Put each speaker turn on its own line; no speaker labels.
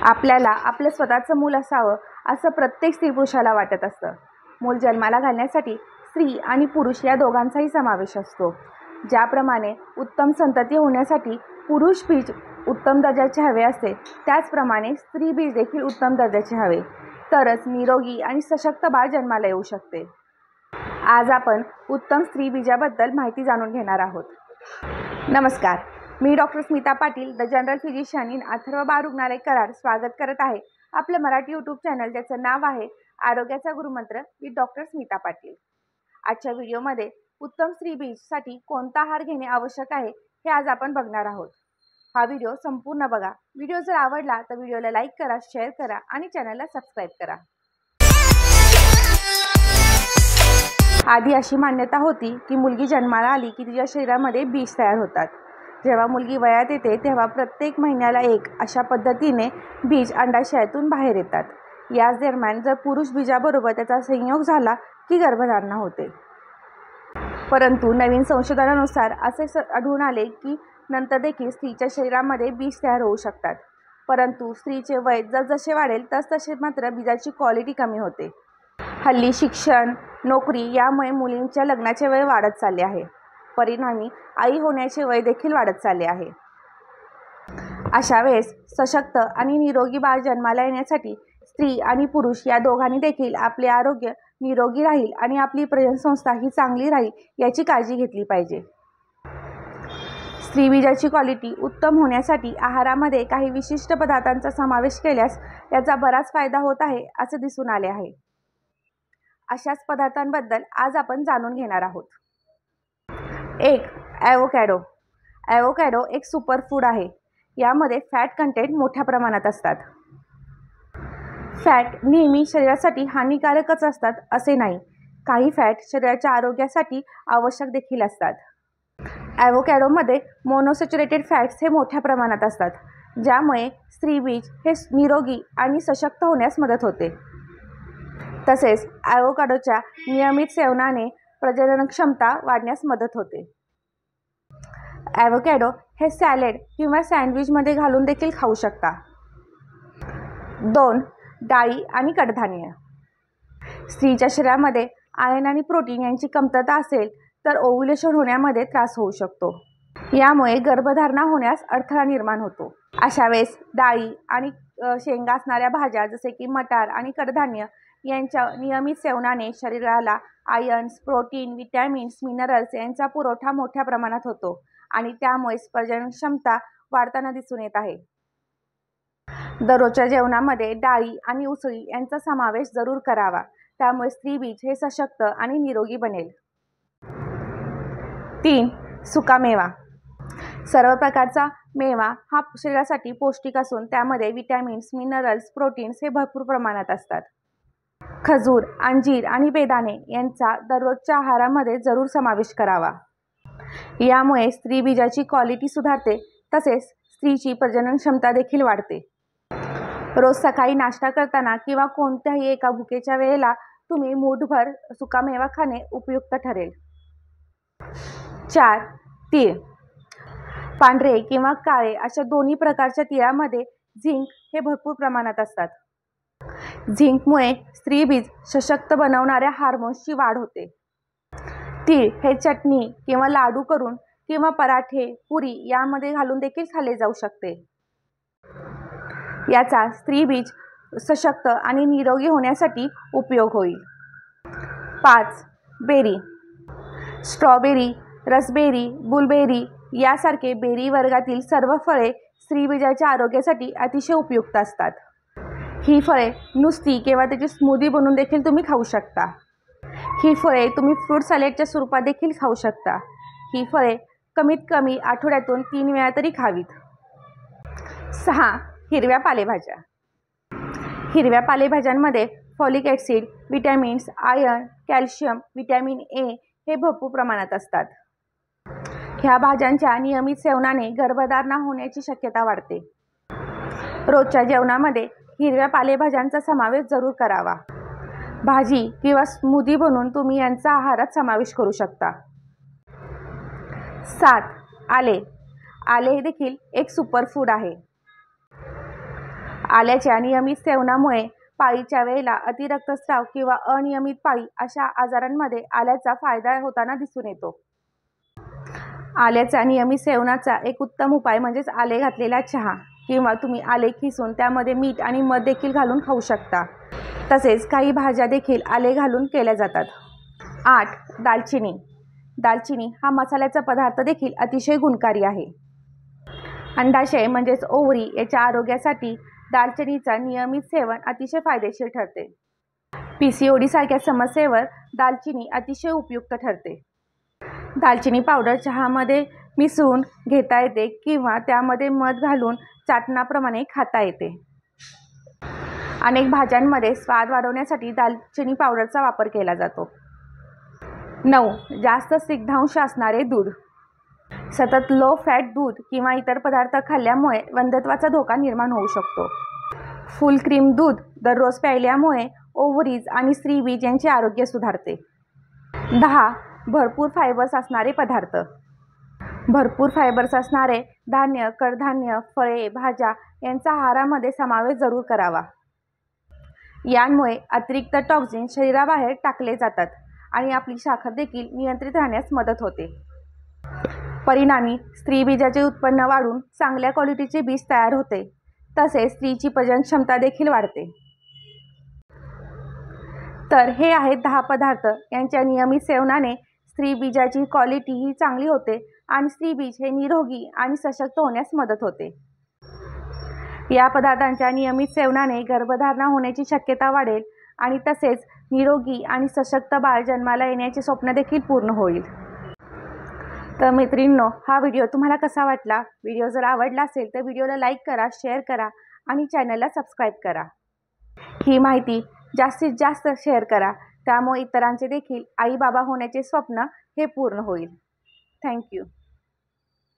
आपल्याला आपलं स्वतःचं मूल असावं असं प्रत्येक स्त्री पुरुषाला वाटत असतं. मूल जन्माला घालण्यासाठी स्त्री आणि पुरुष या दोघांचाही समावेश असतो. ज्याप्रमाणे उत्तम संतती होण्यासाठी पुरुष बीज उत्तम दर्जाचे हवे असते, त्याचप्रमाणे स्त्री बीज देखील उत्तम दर्जाचे हवे, तरच निरोगी आणि सशक्त बाळ जन्माला येऊ शकते. आज आपण उत्तम स्त्री बीजाबद्दल माहिती जाणून घेणार आहोत. नमस्कार, मी doctor Smita Patil, the general physician in Atharva बाळ रुग्णालय कराड स्वागत करत आहे आपलं मराठी यूट्यूब चॅनल, ज्याचं नाव आहे आरोग्याचा गुरुमंत्र विथ डॉक्टर स्मिता पाटील. आजच्या व्हिडिओमध्ये उत्तम स्त्री बीजसाठी कोणता आहार घेणे आवश्यक आहे हे आज आपण बघणार आहोत. हा व्हिडिओ संपूर्ण बघा. व्हिडिओ जर आवडला तर व्हिडिओला लाईक करा, शेअर करा आणि चॅनलला सबस्क्राईब करा. आधी अशी मान्यता होती की मुलगी जन्माला आली की तिच्या शरीरामध्ये बीज तयार होतात. जेव्हा मुलगी वयात येते तेव्हा प्रत्येक महिन्याला एक अशा पद्धतीने बीज अंडाशयातून बाहेर येतात. याच दरम्यान जर पुरुष बीजाबरोबर त्याचा संयोग झाला की गर्भधारणा होते. परंतु नवीन संशोधनानुसार असे आढळून आले की नंतर देखील स्त्रीच्या शरीरामध्ये बीज तयार होऊ शकतात. परंतु स्त्रीचे वय जसजसे वाढेल तसतसे मात्र बीजाची क्वालिटी कमी होते. हल्ली शिक्षण, नोकरी यामुळे मुलींच्या लग्नाचे वय वाढत चालले आहे. परिणामी आई होण्याचे वय देखील वाढत चालले आहे. अशा वेळेस सशक्त आणि निरोगी बाळ जन्माला येण्यासाठी स्त्री आणि पुरुष या दोघांनी देखील आपले आरोग्य निरोगी राहील आणि आपली प्रजननसंस्था ही चांगली राहील याची काळजी घेतली पाहिजे. स्त्रीबीजाची क्वालिटी उत्तम होण्यासाठी आहारामध्ये काही विशिष्ट पदार्थांचा समावेश केल्यास याचा बराच फायदा होत आहे असे दिसून आले आहे. अशाच पदार्थांबद्दल आज आपण जाणून घेणार आहोत. 1. ॲवोकॅडो. ॲवोकॅडो एक सुपरफूड आहे. यामध्ये फॅट कंटेंट मोठ्या प्रमाणात असतात. फॅट नेहमी शरीरासाठी हानिकारकच असतात असे नाही. काही फॅट शरीराच्या आरोग्यासाठी आवश्यक देखील असतात. ॲवोकॅडोमध्ये मोनोसॅच्युरेटेड फॅट्स हे मोठ्या प्रमाणात असतात, ज्यामुळे स्त्रीबीज हे निरोगी आणि सशक्त होण्यास मदत होते. तसेच ॲवोकॅडोच्या नियमित सेवनाने प्रजनन क्षमता वाढण्यास मदत होते. ॲवोकॅडो हे सॅलेड किंवा सँडविचमध्ये घालून देखील खाऊ शकता. 2. डाळी आणि कडधान्य. स्त्रीच्या शरीरामध्ये आयर्न आणि प्रोटीन यांची कमतरता असेल तर ओव्ह्युलेशन होण्यामध्ये त्रास होऊ शकतो. यामुळे गर्भधारणा होण्यास अडथळा निर्माण होतो. अशा वेळेस डाळी आणि शेंगा असणाऱ्या भाज्या जसे की मटार आणि कडधान्य यांच्या नियमित सेवनाने शरीराला आयर्न्स, प्रोटीन, विटॅमिन्स, मिनरल्स यांचा पुरवठा मोठ्या प्रमाणात होतो आणि त्यामुळे प्रजनन क्षमता वाढताना दिसून येत आहे. दररोजच्या जेवणामध्ये डाळी आणि उसळी यांचा समावेश जरूर करावा. त्यामुळे स्त्रीबीज हे सशक्त आणि निरोगी बनेल. 3. सुकामेवा. सर्व प्रकारचा मेवा हा शरीरासाठी पौष्टिक असून त्यामध्ये विटॅमिन्स, मिनरल्स, प्रोटीन्स हे भरपूर प्रमाणात असतात. खजूर, अंजीर आणि बेदाणे यांचा दररोजच्या आहारामध्ये जरूर समावेश करावा. यामुळे स्त्रीबीजाची क्वालिटी सुधारते, तसेच स्त्रीची प्रजनन क्षमता देखील वाढते. रोज सकाळी नाश्ता करताना किंवा कोणत्याही एका भुकेच्या वेळेला तुम्ही मूठभर सुकामेवा खाणे उपयुक्त ठरेल. 4. तीळ. पांढरे किंवा काळे अशा दोन्ही प्रकारच्या तिळामध्ये झिंक हे भरपूर प्रमाणात असतात. झिंकमुळे स्त्रीबीज सशक्त बनवणाऱ्या हार्मोन्सची वाढ होते. तीळ हे चटणी किंवा लाडू करून किंवा पराठे, पुरी यामध्ये घालून देखील खाल्ले जाऊ शकते. याचा स्त्रीबीज सशक्त आणि निरोगी होण्यासाठी उपयोग होईल. 5. बेरी. स्ट्रॉबेरी, रसबेरी, बुलबेरी यासारखे बेरी वर्गातील सर्व फळे स्त्रीबीजाच्या आरोग्यासाठी अतिशय उपयुक्त असतात. ही फळे नुसती किंवा त्याची स्मूदी बनवून देखील तुम्ही खाऊ शकता. ही फळे तुम्ही फ्रूट सॅलेडच्या स्वरूपात देखील खाऊ शकता. ही फळे कमीत कमी आठवड्यातून 3 वेळा तरी खावीत. 6. हिरव्या पालेभाज्या. हिरव्या पालेभाज्यांमध्ये folic acid, vitamins, iron, calcium, vitamin A हे भरपूर प्रमाणात असतात. ह्या भाज्यांच्या नियमित सेवनाने गर्भधारणा होण्याची शक्यता वाढते. रोजच्या जेवणामध्ये हिरव्या पालेभाज्यांचा समावेश जरूर करावा. भाजी किंवा स्मूदी बनवून तुम्ही यांचा आहारात समावेश करू शकता. 7. आले. आले हे देखील एक सुपरफूड आहे. आल्याच्या नियमित सेवनामुळे पाळीच्या वेळेला अतिरक्तस्राव किंवा अनियमित पाळी अशा आजारांमध्ये आल्याचा फायदा होताना दिसून येतो. आल्याचा नियमित सेवनाचा एक उत्तम उपाय म्हणजेच आले घातलेला चहा, किंवा तुम्ही आले खिसून त्यामध्ये मीठ आणि मध देखील घालून खाऊ शकता. तसेच काही भाज्या देखील आले घालून केल्या जातात. 8. दालचिनी. दालचिनी हा मसाल्याचा पदार्थ देखील अतिशय गुणकारी आहे. अंडाशय म्हणजेच ओव्हरी याच्या आरोग्यासाठी दालचिनीचा नियमित सेवन अतिशय फायदेशीर ठरते. PCOD सारख्या समस्येवर दालचिनी अतिशय उपयुक्त ठरते. दालचिनी पावडर चहामध्ये मिसळून घेता येते किंवा त्यामध्ये मध घालून चाटणाप्रमाणे खाता येते. अनेक भाज्यांमध्ये स्वाद वाढवण्यासाठी दालचिनी पावडरचा वापर केला जातो. 9. जास्त स्निग्धांश असणारे दूध. सतत लो फॅट दूध किंवा इतर पदार्थ खाल्ल्यामुळे वंध्यत्वाचा धोका निर्माण होऊ शकतो. फुल क्रीम दूध दररोज प्यायल्यामुळे ओव्हरीज आणि स्त्रीबीज यांचे आरोग्य सुधारते. 10. भरपूर फायबर्स असणारे पदार्थ. भरपूर फायबर्स असणारे धान्य, कडधान्य, फळे, भाज्या यांचा आहारामध्ये समावेश जरूर करावा. यांमुळे अतिरिक्त टॉक्झिन शरीराबाहेर टाकले जातात आणि आपली साखर देखील नियंत्रित राहण्यास मदत होते. परिणामी स्त्रीबीजाचे उत्पन्न वाढून चांगल्या क्वालिटीचे बीज तयार होते. तसेच स्त्रीची प्रजनन क्षमता देखील वाढते. तर हे आहेत 10 पदार्थ. यांच्या नियमित सेवनाने स्त्रीबीजाची क्वालिटीही चांगली होते आणि स्त्रीबीज हे निरोगी आणि सशक्त होण्यास मदत होते. या पदार्थांच्या नियमित सेवनाने गर्भधारणा होण्याची शक्यता वाढेल आणि तसेच निरोगी आणि सशक्त बाळ जन्माला येण्याचे स्वप्न देखील पूर्ण होईल. तर मैत्रिणींनो, हा व्हिडिओ तुम्हाला कसा वाटला? व्हिडिओ जर आवडला असेल तर व्हिडिओला लाईक करा, शेअर करा आणि चॅनलला सबस्क्राईब करा. ही माहिती जास्तीत जास्त शेअर करा, त्यामुळे इतरांचे देखील आई बाबा होण्याचे स्वप्न हे पूर्ण होईल. थँक्यू.